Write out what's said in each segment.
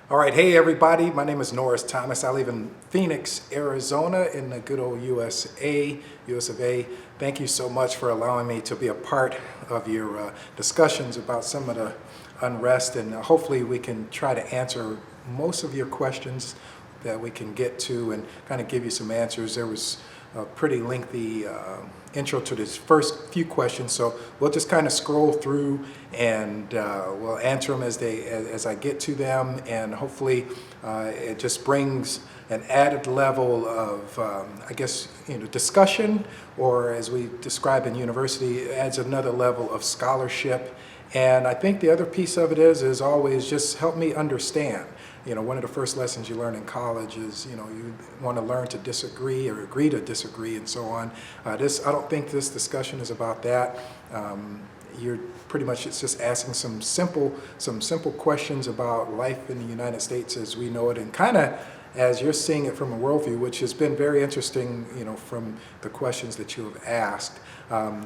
All right, hey everybody, my name is Norris Thomas. I live in Phoenix, Arizona in the good old USA, US of A. Thank you so much for allowing me to be a part of your discussions about some of the unrest, and hopefully we can try to answer most of your questions that we can get to and kind of give you some answers. There was a pretty lengthy intro to this first few questions, so we'll just kind of scroll through and we'll answer them as I get to them, and hopefully it just brings an added level of I guess discussion, or as we describe in university, it adds another level of scholarship. And I think the other piece of it is always just help me understand. One of the first lessons you learn in college is, you want to learn to disagree or agree to disagree and so on. I don't think this discussion is about that. You're pretty much, it's just asking some simple questions about life in the United States as we know it, and kind of as you're seeing it from a worldview, which has been very interesting, from the questions that you have asked.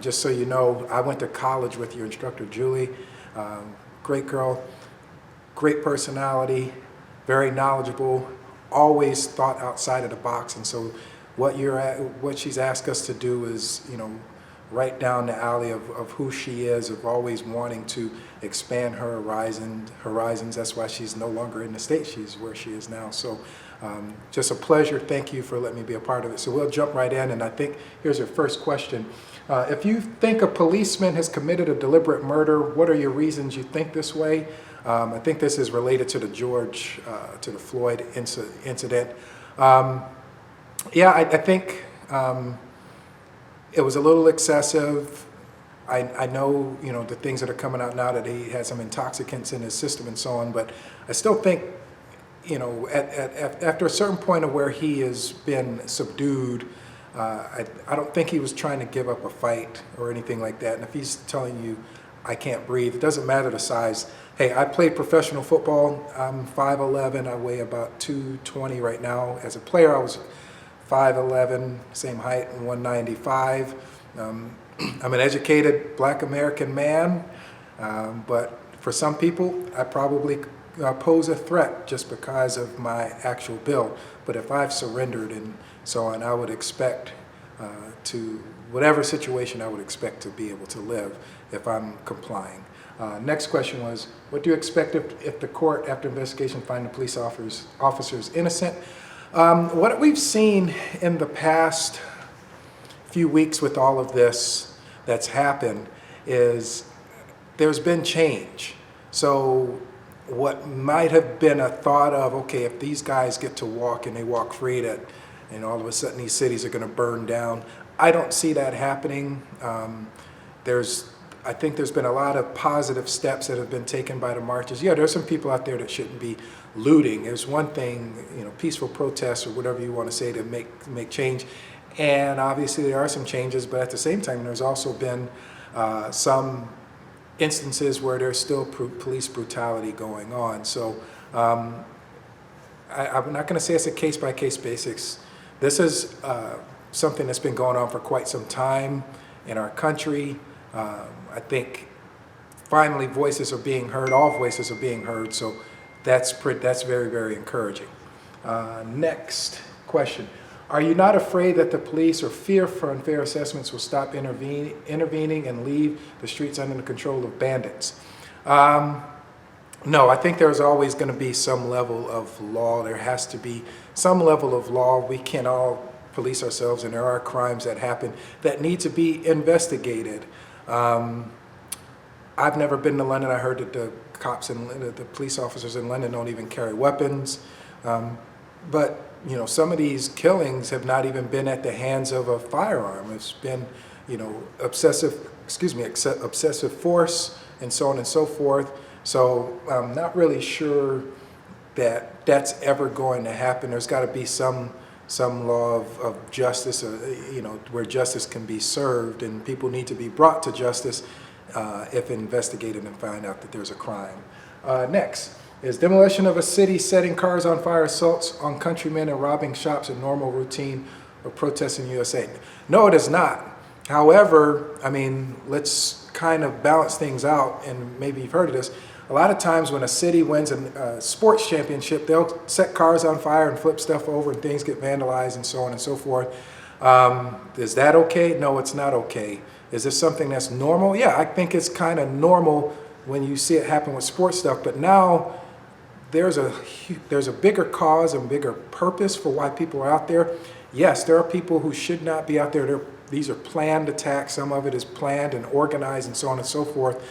Just so you know, I went to college with your instructor, Julie. Great girl, great personality, very knowledgeable, always thought outside of the box. And so what she's asked us to do is, right down the alley of who she is, of always wanting to expand her horizons. That's why she's no longer in the States. She's where she is now. So just a pleasure. Thank you for letting me be a part of it. So we'll jump right in. And I think here's your first question. If you think a policeman has committed a deliberate murder, what are your reasons you think this way? I think this is related to the Floyd incident. Yeah, I think it was a little excessive. I know, the things that are coming out now that he had some intoxicants in his system and so on, but I still think, after a certain point of where he has been subdued, I don't think he was trying to give up a fight or anything like that. And if he's telling you, I can't breathe, it doesn't matter the size. Hey, I played professional football. I'm 5'11", I weigh about 220 right now. As a player, I was 5'11", same height, and 195. I'm an educated Black American man, but for some people, I probably pose a threat just because of my actual build. But if I've surrendered and so on, I would expect to, whatever situation, I would expect to be able to live if I'm complying. Next question was, what do you expect if the court, after investigation, find the police officers innocent? What we've seen in the past few weeks with all of this that's happened is there's been change. So what might have been a thought of, okay, if these guys get to walk and they walk free, that all of a sudden these cities are going to burn down. I don't see that happening. I think there's been a lot of positive steps that have been taken by the marches. Yeah, there's some people out there that shouldn't be looting. There's one thing, peaceful protests or whatever you want to say to make change. And obviously there are some changes, but at the same time, there's also been some instances where there's still police brutality going on. So I'm not going to say it's a case-by-case basis. This is something that's been going on for quite some time in our country. I think finally voices are being heard, all voices are being heard, so that's very, very encouraging. Next question. Are you not afraid that the police or fear for unfair assessments will stop intervening and leave the streets under the control of bandits? No, I think there's always going to be some level of law. There has to be some level of law. We can't all police ourselves, and there are crimes that happen that need to be investigated. I've never been to London. I heard that the cops and the police officers in London don't even carry weapons. But some of these killings have not even been at the hands of a firearm. It's been, obsessive force and so on and so forth. So I'm not really sure that that's ever going to happen. There's got to be some law of justice, where justice can be served, and people need to be brought to justice if investigated and find out that there's a crime. Next, is demolition of a city, setting cars on fire, assaults on countrymen, and robbing shops a normal routine of protests in USA? No, it is not. However, let's kind of balance things out, and maybe you've heard of this. a lot of times when a city wins a sports championship, they'll set cars on fire and flip stuff over and things get vandalized and so on and so forth. Is that okay? No, it's not okay. Is this something that's normal? Yeah, I think it's kind of normal when you see it happen with sports stuff, but now there's a bigger cause and bigger purpose for why people are out there. Yes, there are people who should not be out there. These are planned attacks. Some of it is planned and organized and so on and so forth.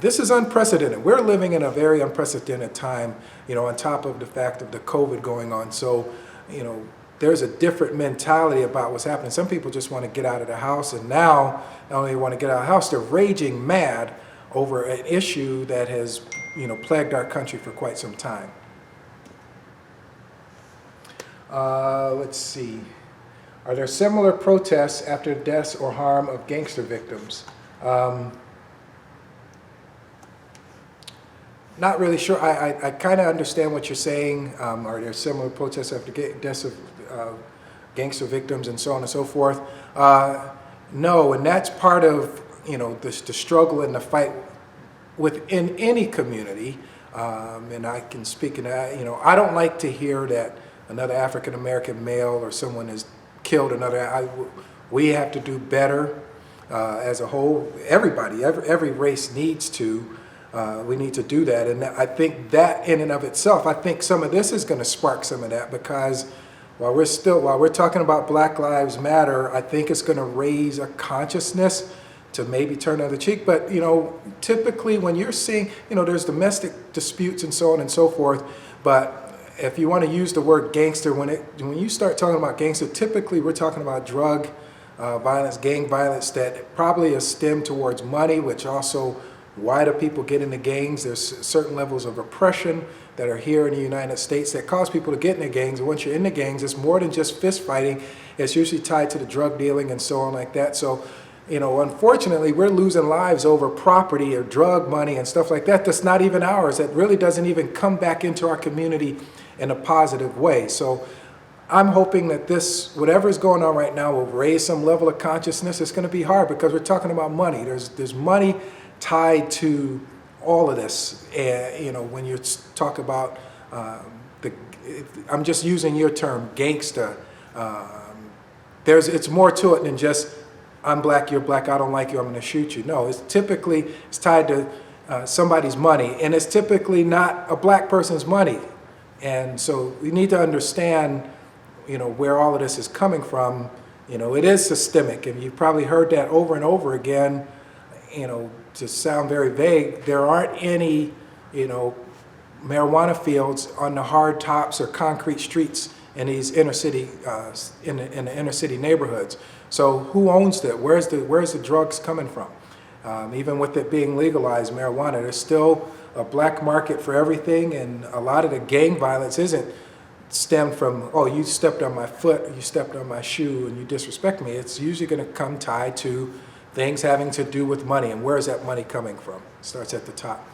This is unprecedented. We're living in a very unprecedented time, on top of the fact of the COVID going on. So, there's a different mentality about what's happening. Some people just want to get out of the house, and now not only want to get out of the house, they're raging mad over an issue that has, plagued our country for quite some time. Let's see. Are there similar protests after deaths or harm of gangster victims? Not really sure. I kind of understand what you're saying. Are there similar protests after deaths of gangster victims and so on and so forth? No, and that's part of the struggle and the fight within any community. And I can speak in that. I don't like to hear that another African American male or someone has killed another. We have to do better as a whole. Everybody, every race needs to. We need to do that, and I think that in and of itself, I think some of this is going to spark some of that, because while we're talking about Black Lives Matter, I think it's going to raise a consciousness to maybe turn the other cheek. But typically when you're seeing, there's domestic disputes and so on and so forth. But if you want to use the word gangster, when you start talking about gangster, typically we're talking about drug violence, gang violence that probably is stemmed towards money, which also. Why do people get into gangs? There's certain levels of oppression that are here in the United States that cause people to get into gangs. And once you're in the gangs, it's more than just fist fighting. It's usually tied to the drug dealing and so on like that. So, unfortunately, we're losing lives over property or drug money and stuff like that. That's not even ours. That really doesn't even come back into our community in a positive way. So I'm hoping that whatever is going on right now will raise some level of consciousness. It's going to be hard because we're talking about money. There's money tied to all of this, when you talk about I'm just using your term, gangsta. It's more to it than just I'm black, you're black, I don't like you, I'm going to shoot you. No, it's tied to somebody's money, and it's typically not a black person's money. And so we need to understand, where all of this is coming from. It is systemic, and you've probably heard that over and over again. To sound very vague, there aren't any, marijuana fields on the hard tops or concrete streets in these inner city, in the inner city neighborhoods. So who owns that? Where's the drugs coming from? Even with it being legalized, marijuana, there's still a black market for everything, and a lot of the gang violence isn't stemmed from, oh, you stepped on my foot, or you stepped on my shoe, and you disrespect me. It's usually going to come tied to things having to do with money, and where is that money coming from? It starts at the top.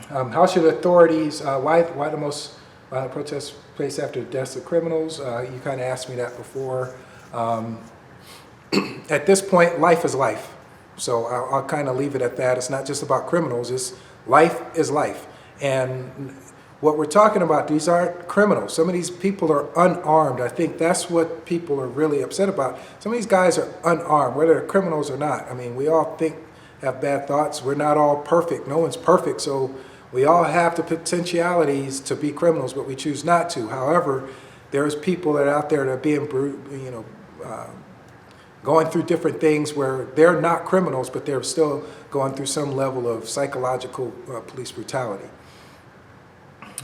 How should authorities, why the most violent protests place after the deaths of criminals? You kind of asked me that before. At this point, life is life. So I'll kind of leave it at that. It's not just about criminals, it's life is life. And what we're talking about, these aren't criminals. Some of these people are unarmed. I think that's what people are really upset about. Some of these guys are unarmed, whether they're criminals or not. I mean, we all have bad thoughts. We're not all perfect. No one's perfect. So we all have the potentialities to be criminals, but we choose not to. However, there's people that are out there that are being, going through different things where they're not criminals, but they're still going through some level of psychological police brutality.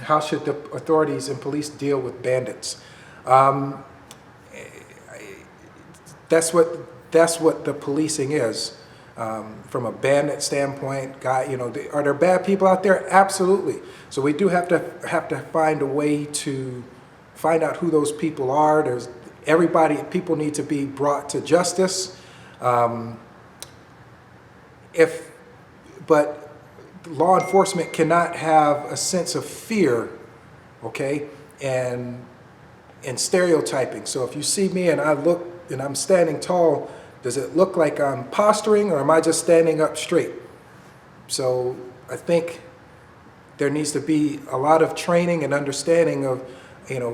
How should the authorities and police deal with bandits? That's what the policing is. From a bandit standpoint, are there bad people out there? Absolutely. So we do have to find a way to find out who those people are. People need to be brought to justice. But law enforcement cannot have a sense of fear, okay, and stereotyping. So if you see me and I look and I'm standing tall, does it look like I'm posturing, or am I just standing up straight? So I think there needs to be a lot of training and understanding of,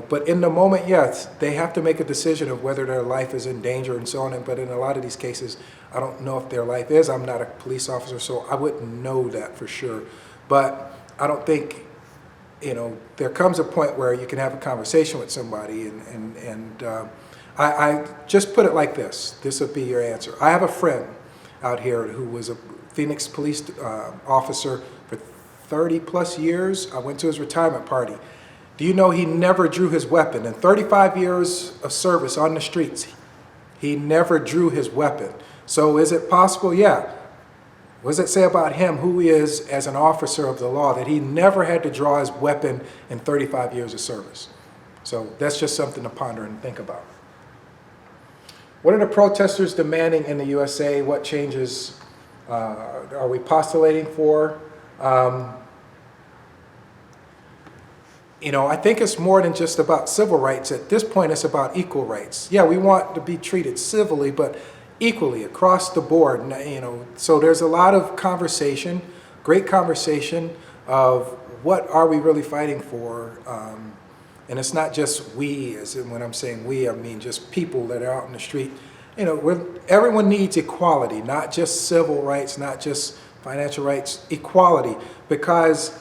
but in the moment, yes, they have to make a decision of whether their life is in danger and so on. But in a lot of these cases, I don't know if their life is. I'm not a police officer, so I wouldn't know that for sure. But I don't think, there comes a point where you can have a conversation with somebody, and I just put it like this. This would be your answer. I have a friend out here who was a Phoenix police officer for 30 plus years. I went to his retirement party. Do you know he never drew his weapon? In 35 years of service on the streets, he never drew his weapon. So is it possible? Yeah. What does it say about him, who he is as an officer of the law, that he never had to draw his weapon in 35 years of service? So that's just something to ponder and think about. What are the protesters demanding in the USA? What changes are we postulating for? I think it's more than just about civil rights. At this point, it's about equal rights. Yeah, we want to be treated civilly, but equally across the board. So there's a lot of conversation, great conversation of what are we really fighting for. And it's not just we, as in when I'm saying we, I mean just people that are out in the street. Everyone needs equality, not just civil rights, not just financial rights, equality. Because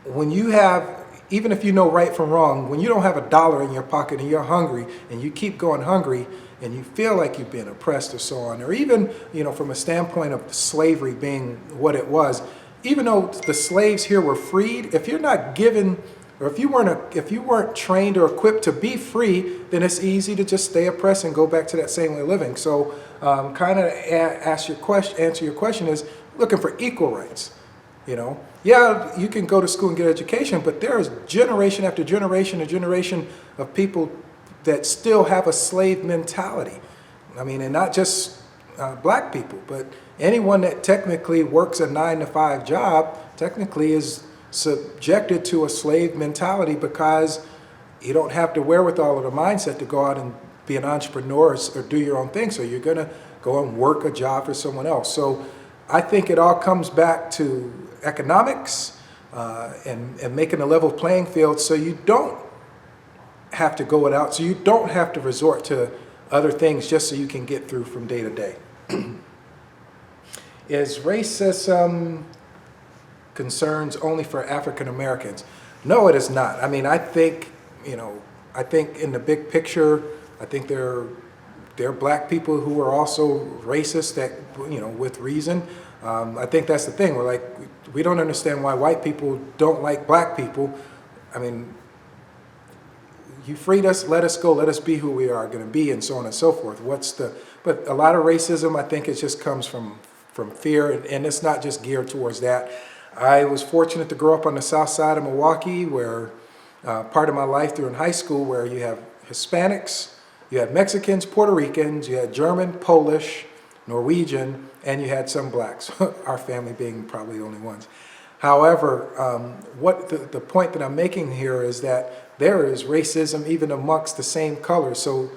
when you have, even if you know right from wrong, when you don't have $1 in your pocket and you're hungry and you keep going hungry and you feel like you've been oppressed or so on, or even, from a standpoint of slavery being what it was, even though the slaves here were freed, if you're not given, or if you weren't trained or equipped to be free, then it's easy to just stay oppressed and go back to that same way of living. So kind of answer your question is looking for equal rights. Yeah, you can go to school and get education, but there is generation after generation and generation of people that still have a slave mentality. I mean, and not just black people, but anyone that technically works a 9-to-5 job technically is subjected to a slave mentality because you don't have the wherewithal or the mindset to go out and be an entrepreneur or do your own thing. So you're going to go and work a job for someone else. So I think it all comes back to economics and making a level playing field so you don't have to go it out, so you don't have to resort to other things just so you can get through from day to day. Is racism concerns only for African Americans? No, it is not. I mean, I think in the big picture, I think there are black people who are also racist that, with reason. I think that's the thing. We don't understand why white people don't like black people. I mean, you freed us, let us go, let us be who we are going to be, and so on and so forth. But a lot of racism, I think it just comes from fear, and it's not just geared towards that. I was fortunate to grow up on the south side of Milwaukee, where part of my life through in high school, where you have Hispanics, you had Mexicans, Puerto Ricans, you had German, Polish, Norwegian, and you had some blacks, our family being probably the only ones. However, what the point that I'm making here is that there is racism even amongst the same color. So,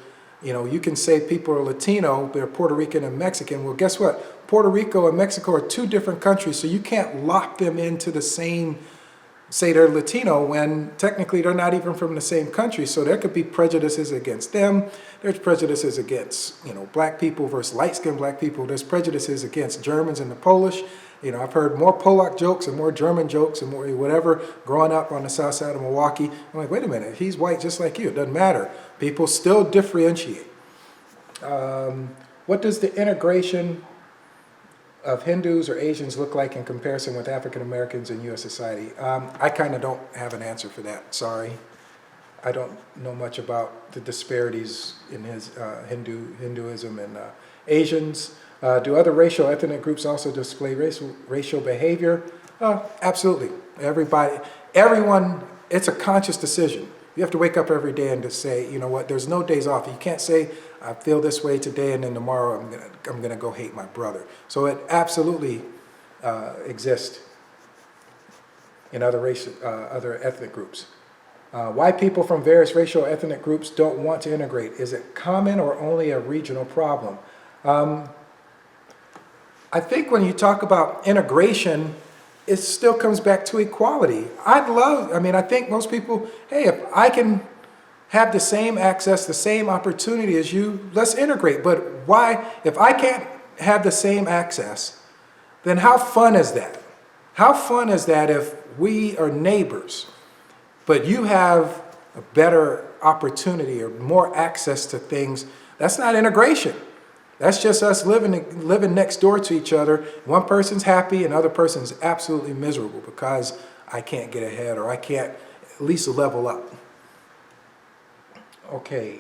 you can say people are Latino, they're Puerto Rican and Mexican. Well, guess what? Puerto Rico and Mexico are two different countries, so you can't lock them into the same, say they're Latino, when technically they're not even from the same country. So there could be prejudices against them. There's prejudices against, black people versus light-skinned black people. There's prejudices against Germans and the Polish. I've heard more Polak jokes and more German jokes and more whatever growing up on the south side of Milwaukee. I'm like, wait a minute, he's white just like you. It doesn't matter. People still differentiate. What does the integration of Hindus or Asians look like in comparison with African Americans in U.S. society? I kind of don't have an answer for that, sorry. I don't know much about the disparities in his Hinduism and Asians. Do other racial ethnic groups also display racial behavior? Absolutely. Everyone, it's a conscious decision. You have to wake up every day and to say, you know what, there's no days off. You can't say, I feel this way today and then tomorrow I'm gonna go hate my brother. So it absolutely exists in other ethnic groups. Why people from various racial ethnic groups don't want to integrate? Is it common or only a regional problem? I think when you talk about integration, it still comes back to equality. I think most people, hey, if I can have the same access, the same opportunity as you, let's integrate. But why, if I can't have the same access, then how fun is that? How fun is that if we are neighbors, but you have a better opportunity or more access to things? That's not integration. That's just us living next door to each other. One person's happy, another person's absolutely miserable because I can't get ahead or I can't at least level up. Okay.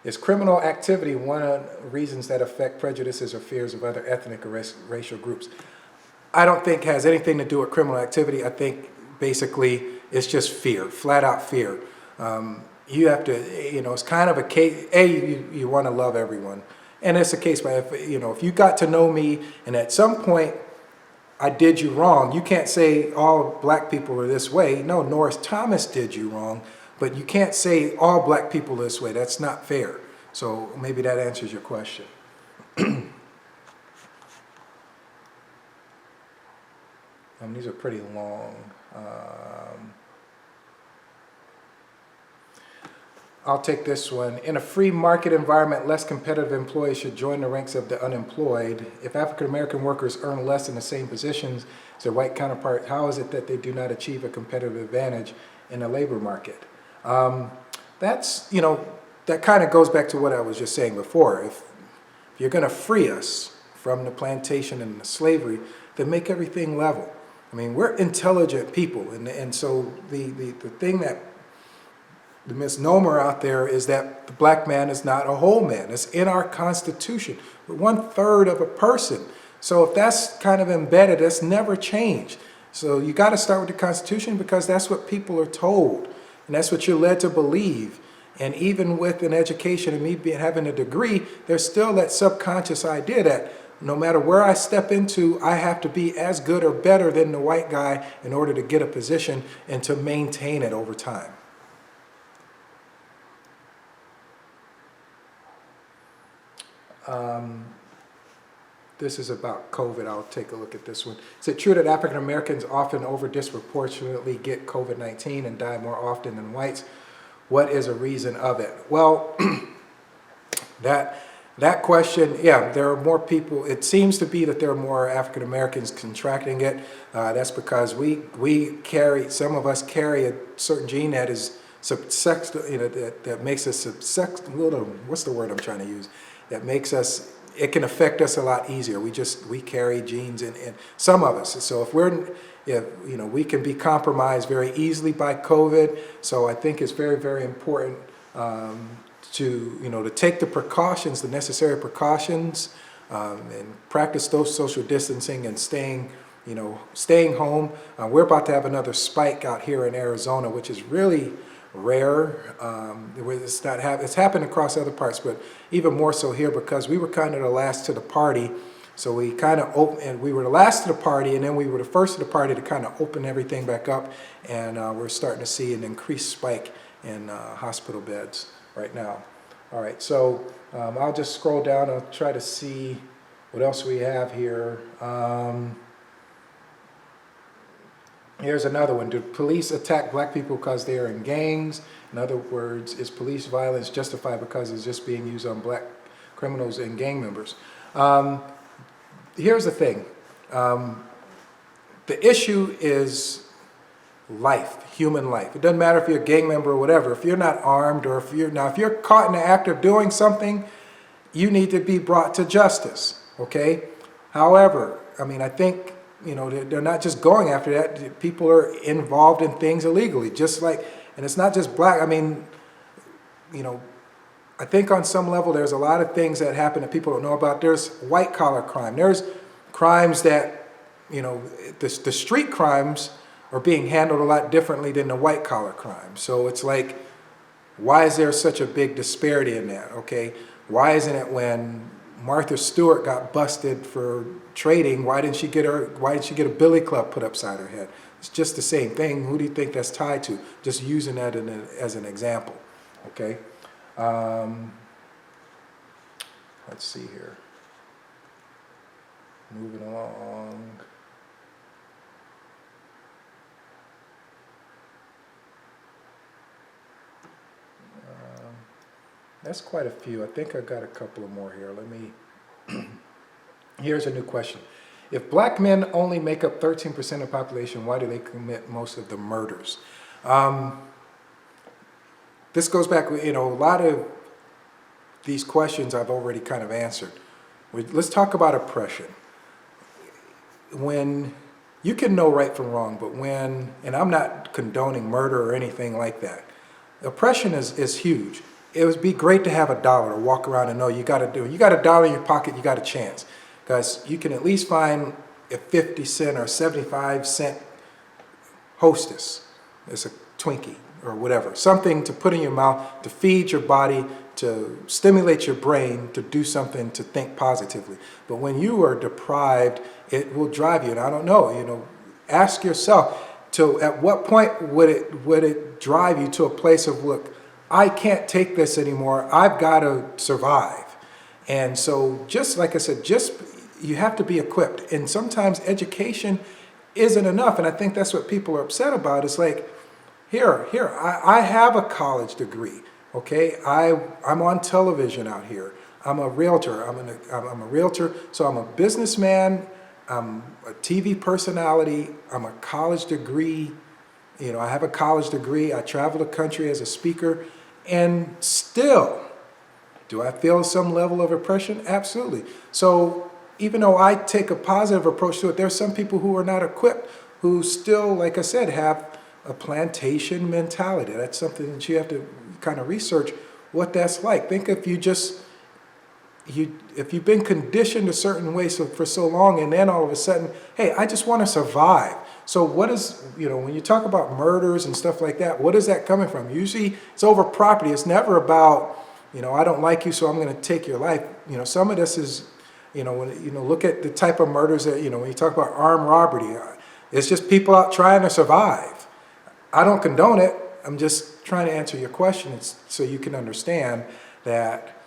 Is criminal activity one of the reasons that affect prejudices or fears of other ethnic or racial groups? I don't think it has anything to do with criminal activity. I think basically it's just fear, flat out fear. You have to, it's kind of a case, you want to love everyone. And it's a case by, if you got to know me and at some point I did you wrong, you can't say all black people are this way. No, Norris Thomas did you wrong, but you can't say all black people are this way. That's not fair. So maybe that answers your question. These are pretty long. I'll take this one. In a free market environment, less competitive employees should join the ranks of the unemployed. If African American workers earn less in the same positions as their white counterparts, how is it that they do not achieve a competitive advantage in the labor market? That kind of goes back to what I was just saying before. If you're going to free us from the plantation and the slavery, then make everything level. I mean, we're intelligent people, and so the thing that the misnomer out there is that the black man is not a whole man. It's in our Constitution. We're 1/3 of a person. So if that's kind of embedded, that's never changed. So you got to start with the Constitution because that's what people are told. And that's what you're led to believe. And even with an education and me having a degree, there's still that subconscious idea that no matter where I step into, I have to be as good or better than the white guy in order to get a position and to maintain it over time. This is about COVID. I'll take a look at this one. Is it true that African Americans often over disproportionately get COVID-19 and die more often than whites? What is a reason of it? Well, that question, yeah, there are more people. It seems to be that there are more African Americans contracting it. That's because some of us carry a certain gene that is that makes us what's the word I'm trying to use? That makes us, it can affect us a lot easier. We carry genes in some of us. So if we can be compromised very easily by COVID. So I think it's very, very important to take the precautions, the necessary precautions, and practice those social distancing and staying home. We're about to have another spike out here in Arizona, which is really rare. It's happened across other parts, but even more so here because we were kind of the last to the party. So we were the last to the party, and then we were the first to the party to kind of open everything back up, and we're starting to see an increased spike in hospital beds right now. All right, so I'll just scroll down. I'll try to see what else we have here. Here's another one. Do police attack black people because they are in gangs? In other words, is police violence justified because it's just being used on black criminals and gang members? Here's the thing. The issue is life, human life. It doesn't matter if you're a gang member or whatever. If you're not armed or if you're caught in the act of doing something, you need to be brought to justice, okay? However, I think they're not just going after that. People are involved in things illegally, and it's not just black. I think on some level there's a lot of things that happen that people don't know about. There's white collar crime. There's crimes that, the street crimes are being handled a lot differently than the white collar crime. So it's like, why is there such a big disparity in that? Okay, why isn't it when Martha Stewart got busted for trading, why didn't she get a billy club put upside her head? It's just the same thing. Who do you think that's tied to? Just using that as an example. Okay. Let's see here. Moving along. That's quite a few. I think I got a couple of more here. Let me, here's a new question. If black men only make up 13% of the population, why do they commit most of the murders? This goes back, a lot of these questions I've already kind of answered. Let's talk about oppression. When you can know right from wrong, but when, and I'm not condoning murder or anything like that, oppression is huge. It would be great to have $1 to walk around and know you got to do it. You got $1 in your pocket, you got a chance. Because you can at least find a 50-cent or 75-cent Hostess. It's a Twinkie or whatever. Something to put in your mouth, to feed your body, to stimulate your brain, to do something, to think positively. But when you are deprived, it will drive you. And I don't know, ask yourself, at what point would it drive you to a place of, look, I can't take this anymore. I've got to survive. And so just like I said, you have to be equipped. And sometimes education isn't enough. And I think that's what people are upset about. It's like, I have a college degree. Okay, I'm on television out here. I'm a realtor. I'm a realtor. So I'm a businessman. I'm a TV personality. I'm a college degree. I have a college degree. I travel the country as a speaker. And still, do I feel some level of oppression? Absolutely. So even though I take a positive approach to it, there's some people who are not equipped, who still, like I said, have a plantation mentality. That's something that you have to kind of research what that's like. Think if if you've been conditioned a certain way for so long, and then all of a sudden, hey, I just want to survive. So what is, when you talk about murders and stuff like that, what is that coming from? Usually it's over property. It's never about, I don't like you, so I'm going to take your life. Some of this is, look at the type of murders that, when you talk about armed robbery, it's just people out trying to survive. I don't condone it. I'm just trying to answer your question so you can understand that,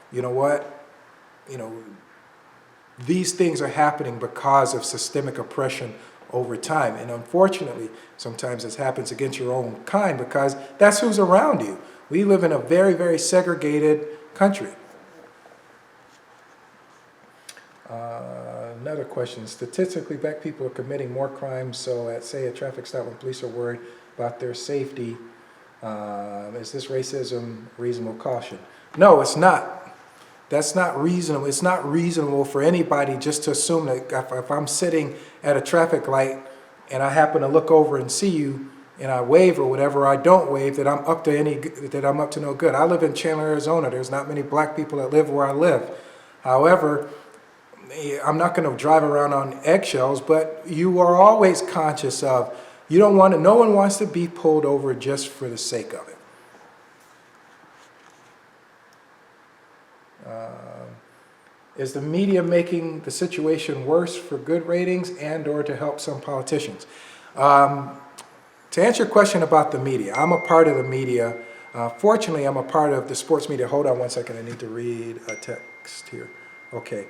these things are happening because of systemic oppression over time. And unfortunately, sometimes this happens against your own kind because that's who's around you. We live in a very, very segregated country. Another question. Statistically, black people are committing more crimes. So at, say, a traffic stop when police are worried about their safety, is this racism reasonable caution? No, it's not. That's not reasonable. It's not reasonable for anybody just to assume that if I'm sitting at a traffic light and I happen to look over and see you and I wave or whatever, I don't wave, that I'm up to no good. I live in Chandler, Arizona. There's not many black people that live where I live. However, I'm not going to drive around on eggshells, but you are always conscious of, no one wants to be pulled over just for the sake of it. Is the media making the situation worse for good ratings and or to help some politicians? To answer your question about the media, I'm a part of the media. Fortunately, I'm a part of the sports media. Hold on one second, I need to read a text here. Okay.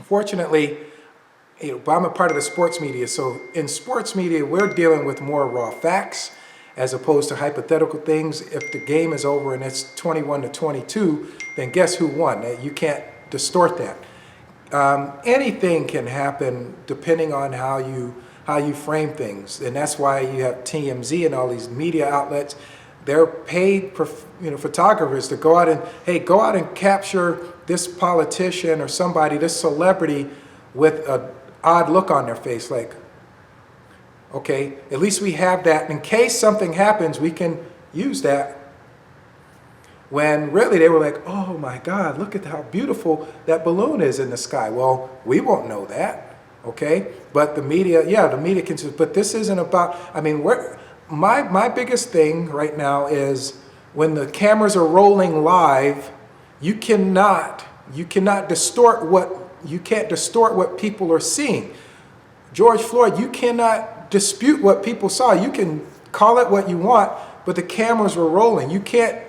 Fortunately, I'm a part of the sports media. So in sports media, we're dealing with more raw facts as opposed to hypothetical things. If the game is over and it's 21-22, then guess who won? You can't distort that. Anything can happen depending on how you frame things, and that's why you have TMZ and all these media outlets. They're paid, photographers to go out and capture this politician or somebody, this celebrity, with an odd look on their face, like, okay, at least we have that. In case something happens, we can use that. When really they were like, oh my God, look at how beautiful that balloon is in the sky. Well, we won't know that, okay? But the media can, but this isn't about, my biggest thing right now is when the cameras are rolling live, you cannot distort what people are seeing. George Floyd, you cannot dispute what people saw. You can call it what you want, but the cameras were rolling. You can't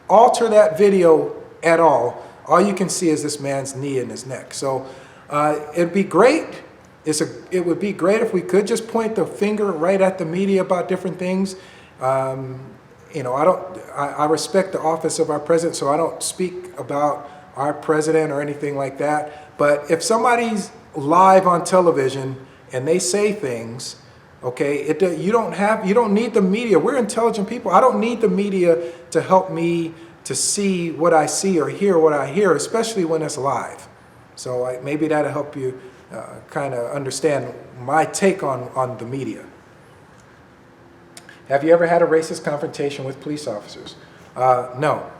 alter that video at all you can see is this man's knee and his neck. So it'd be great. It would be great if we could just point the finger right at the media about different things. You know, I respect the office of our president, so I don't speak about our president or anything like that. But if somebody's live on television and they say things, okay, you don't need the media. We're intelligent people. I don't need the media to help me to see what I see or hear what I hear, especially when it's live. So maybe that'll help you kind of understand my take on the media. Have you ever had a racist confrontation with police officers? No.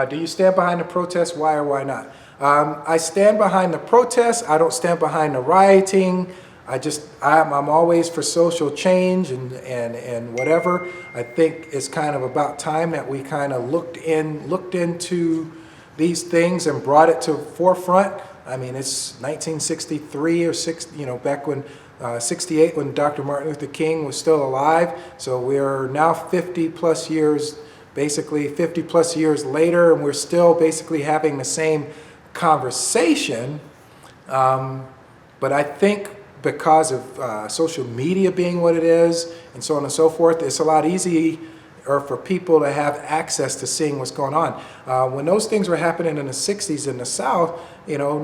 Do you stand behind the protest? Why or why not? I stand behind the protest. I don't stand behind the rioting. I'm always for social change and whatever. I think it's kind of about time that we kind of looked into these things and brought it to forefront. I mean, it's 1963 or back when 68 when Dr. Martin Luther King was still alive. So we're now 50 plus years later, and we're still basically having the same conversation. But I think because of social media being what it is and so on and so forth, it's a lot easier for people to have access to seeing what's going on. When those things were happening in the 60s in the South, you know,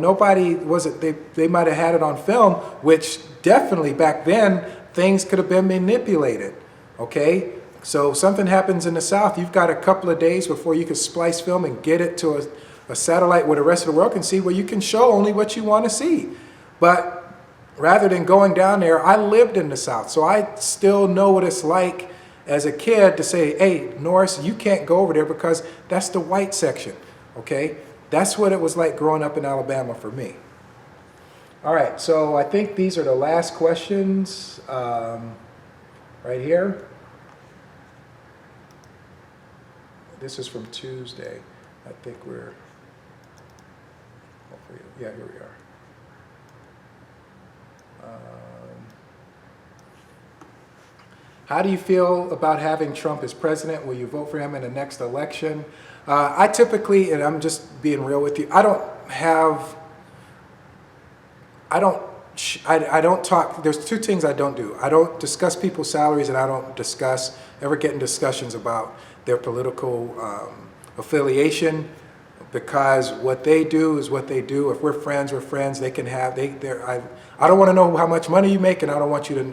they might have had it on film, which definitely back then things could have been manipulated, okay? So something happens in the South, you've got a couple of days before you can splice film and get it to a satellite where the rest of the world can see, where you can show only what you want to see. But rather than going down there, I lived in the South, so I still know what it's like as a kid to say, hey, Norris, you can't go over there because that's the white section, okay? That's what it was like growing up in Alabama for me. All right, so I think these are the last questions right here. This is from Tuesday. I think yeah, here we are. How do you feel about having Trump as president? Will you vote for him in the next election? I typically, and I'm just being real with you, I don't talk, there's two things I don't do. I don't discuss people's salaries, and I don't ever get in discussions about their political affiliation, because what they do is what they do. If we're friends, we're friends. They can have, I don't want to know how much money you make, and I don't want you to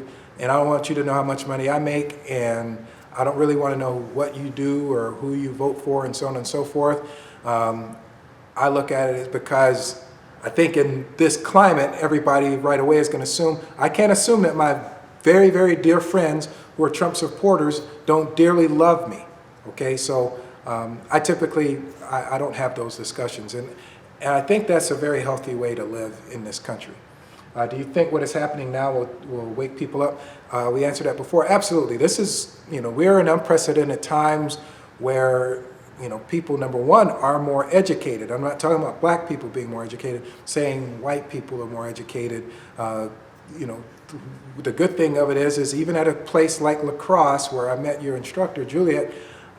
know how much money I make, and I don't really want to know what you do or who you vote for and so on and so forth. I look at it as, because I think in this climate, everybody right away is going to assume, I can't assume that my very, very dear friends who are Trump supporters don't dearly love me, okay? So I typically, I don't have those discussions, and I think that's a very healthy way to live in this country. Do you think what is happening now will wake people up? We answered that before. Absolutely. This is, we're in unprecedented times where, people, number one, are more educated. I'm not talking about black people being more educated, saying white people are more educated. The good thing of it is even at a place like La Crosse, where I met your instructor, Juliet,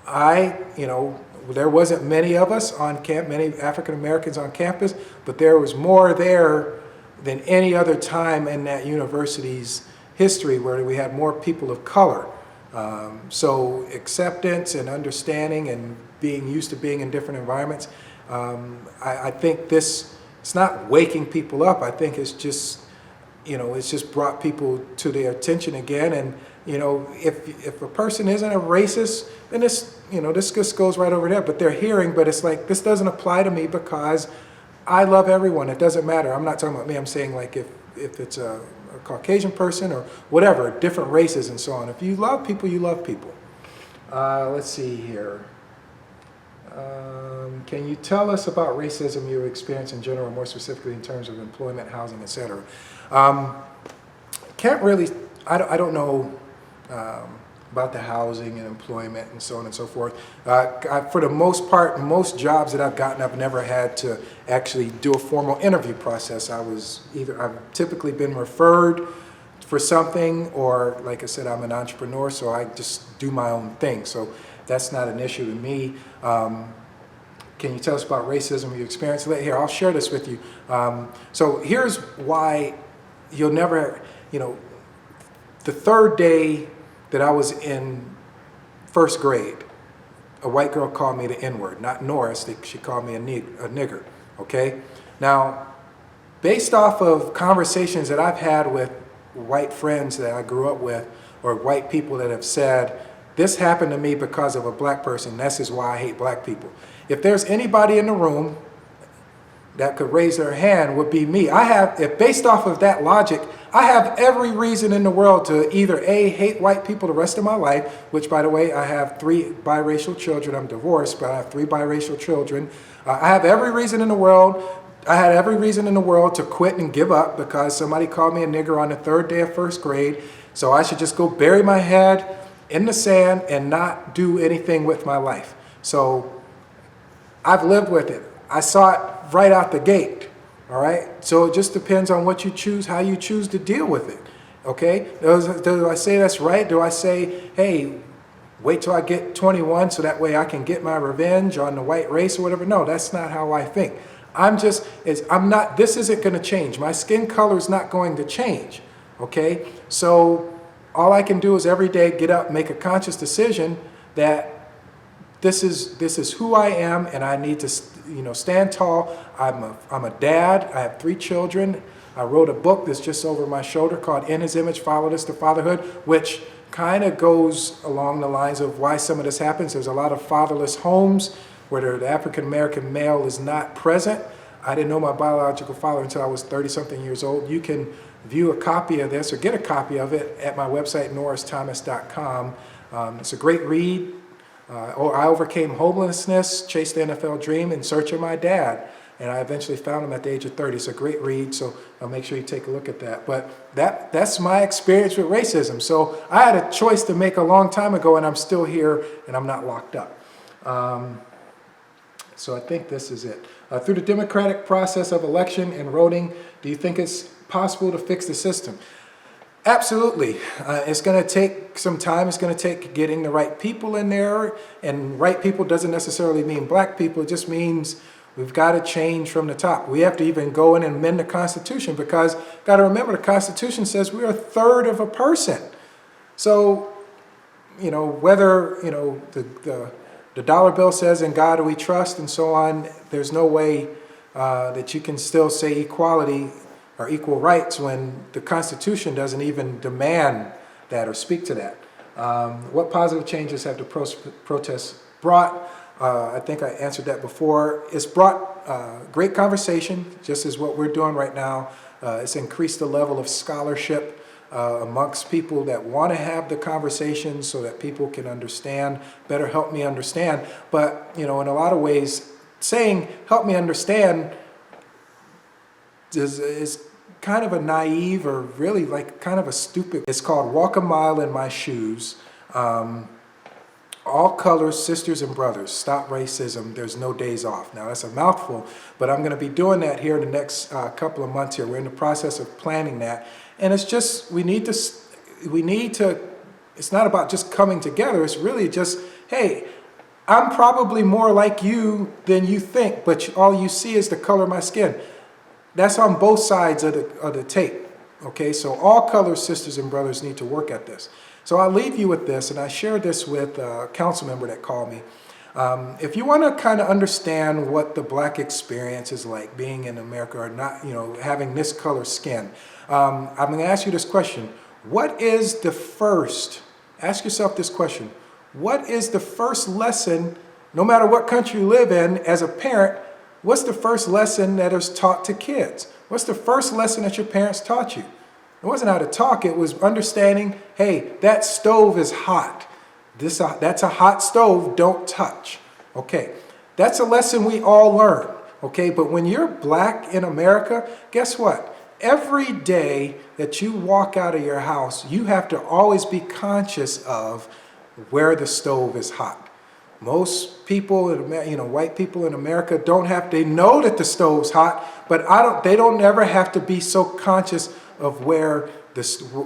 there wasn't many of us on camp, many African Americans on campus, but there was more there than any other time in that university's history, where we had more people of color. So acceptance and understanding and being used to being in different environments, I think it's not waking people up. I think it's just, it's just brought people to their attention again. And, if a person isn't a racist, then this just goes right over there. But they're hearing, but it's like, this doesn't apply to me because I love everyone. It doesn't matter. I'm not talking about me. I'm saying, like, if it's a Caucasian person or whatever, different races and so on. If you love people, you love people. Let's see here. Can you tell us about racism you experience in general, more specifically in terms of employment, housing, etc.? Can't really, I don't know about the housing and employment and so on and so forth. For the most part, most jobs that I've gotten, I've never had to actually do a formal interview process. I've typically been referred for something, or like I said, I'm an entrepreneur, so I just do my own thing. So that's not an issue to me. Can you tell us about racism you experienced? Here, I'll share this with you. So here's why you'll never, the third day that I was in first grade, a white girl called me the N-word, not Norris, she called me a nigger, okay? Now, based off of conversations that I've had with white friends that I grew up with, or white people that have said, this happened to me because of a black person, this is why I hate black people. If there's anybody in the room that could raise their hand, would be me. If based off of that logic, I have every reason in the world to either A, hate white people the rest of my life, which by the way, I have 3 biracial children. I'm divorced, but I have 3 biracial children. I have every reason in the world, I had every reason in the world to quit and give up because somebody called me a nigger on the 3rd day of first grade. So I should just go bury my head in the sand and not do anything with my life. So I've lived with it. I saw it right out the gate, all right? So it just depends on what you choose, how you choose to deal with it, okay? Do I say that's right? Do I say, hey, wait till I get 21 so that way I can get my revenge on the white race or whatever? No, that's not how I think. This isn't gonna change. My skin color is not going to change, okay? So all I can do is every day get up, make a conscious decision that this is who I am, and I need to stand tall. I'm a dad. I have 3 children. I wrote a book that's just over my shoulder called In His Image, Followed Us to Fatherhood, which kind of goes along the lines of why some of this happens. There's a lot of fatherless homes where the African-American male is not present. I didn't know my biological father until I was 30-something years old. You can view a copy of this or get a copy of it at my website, norristhomas.com. It's a great read. I overcame homelessness, chased the NFL dream in search of my dad, and I eventually found him at the age of 30. It's a great read, so I'll make sure you take a look at that. But that's my experience with racism. So I had a choice to make a long time ago, and I'm still here, and I'm not locked up. So I think this is it. Through the democratic process of election and voting, do you think it's possible to fix the system? Absolutely. It's going to take some time. It's going to take getting the right people in there. And right people doesn't necessarily mean black people. It just means we've got to change from the top. We have to even go in and amend the Constitution because, got to remember, the Constitution says we're a third of a person. So, whether, the dollar bill says, in God do we trust, and so on, there's no way that you can still say equality or equal rights when the Constitution doesn't even demand that or speak to that. What positive changes have the protests brought? I think I answered that before. It's brought great conversation, just as what we're doing right now. It's increased the level of scholarship amongst people that want to have the conversation so that people can understand, better help me understand. But, in a lot of ways, saying help me understand is kind of a naive or really like kind of a stupid. It's called Walk a Mile in My Shoes. All colors, sisters and brothers, stop racism, there's no days off. Now that's a mouthful, but I'm going to be doing that here in the next couple of months here. We're in the process of planning that. And it's just, we need to, it's not about just coming together. It's really just, hey, I'm probably more like you than you think, but all you see is the color of my skin. That's on both sides of the tape, okay? So all colors, sisters and brothers need to work at this. So I'll leave you with this, and I shared this with a council member that called me. If you want to kind of understand what the black experience is like being in America or not, having this color skin, I'm going to ask you this question. Ask yourself this question. What is the first lesson, no matter what country you live in, as a parent, what's the first lesson that is taught to kids? What's the first lesson that your parents taught you? It wasn't how to talk, it was understanding, hey, that stove is hot. That's a hot stove, don't touch. Okay, that's a lesson we all learn, okay? But when you're black in America, guess what? Every day that you walk out of your house, you have to always be conscious of where the stove is hot. Most people, white people in America they know that the stove's hot, but they don't ever have to be so conscious of where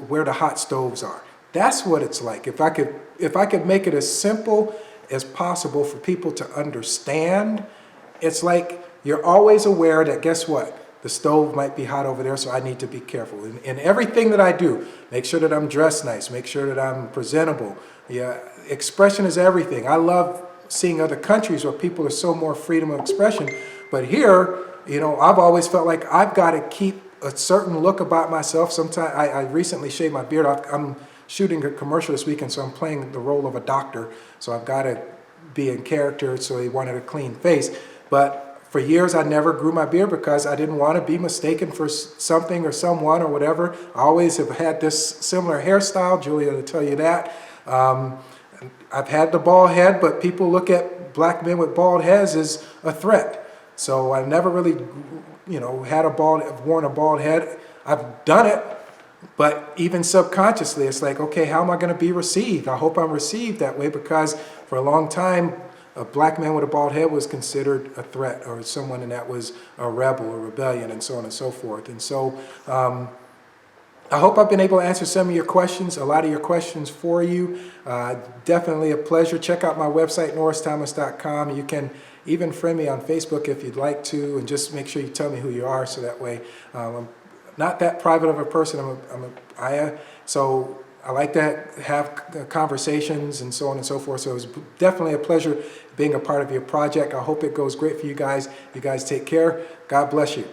where the hot stoves are. That's what it's like. If I could make it as simple as possible for people to understand, it's like you're always aware that, guess what? The stove might be hot over there, so I need to be careful. In everything that I do, make sure that I'm dressed nice, make sure that I'm presentable. Yeah, expression is everything. I love seeing other countries where people are so more freedom of expression. But here, I've always felt like I've got to keep a certain look about myself. Sometimes I recently shaved my beard. I'm shooting a commercial this weekend, so I'm playing the role of a doctor. So I've got to be in character, so he wanted a clean face. But for years, I never grew my beard because I didn't want to be mistaken for something or someone or whatever. I always have had this similar hairstyle. Julia will tell you that. I've had the bald head, but people look at black men with bald heads as a threat. So I never really, worn a bald head. I've done it, but even subconsciously, it's like, okay, how am I going to be received? I hope I'm received that way, because for a long time, a black man with a bald head was considered a threat, or someone that was a rebel or rebellion, and so on and so forth. And so I hope I've been able to answer some of your questions, a lot of your questions for you. Definitely a pleasure. Check out my website, norristhomas.com. You can even friend me on Facebook if you'd like to, and just make sure you tell me who you are, so that way I'm not that private of a person. So I like to have conversations and so on and so forth. So it was definitely a pleasure being a part of your project. I hope it goes great for you guys. You guys take care. God bless you.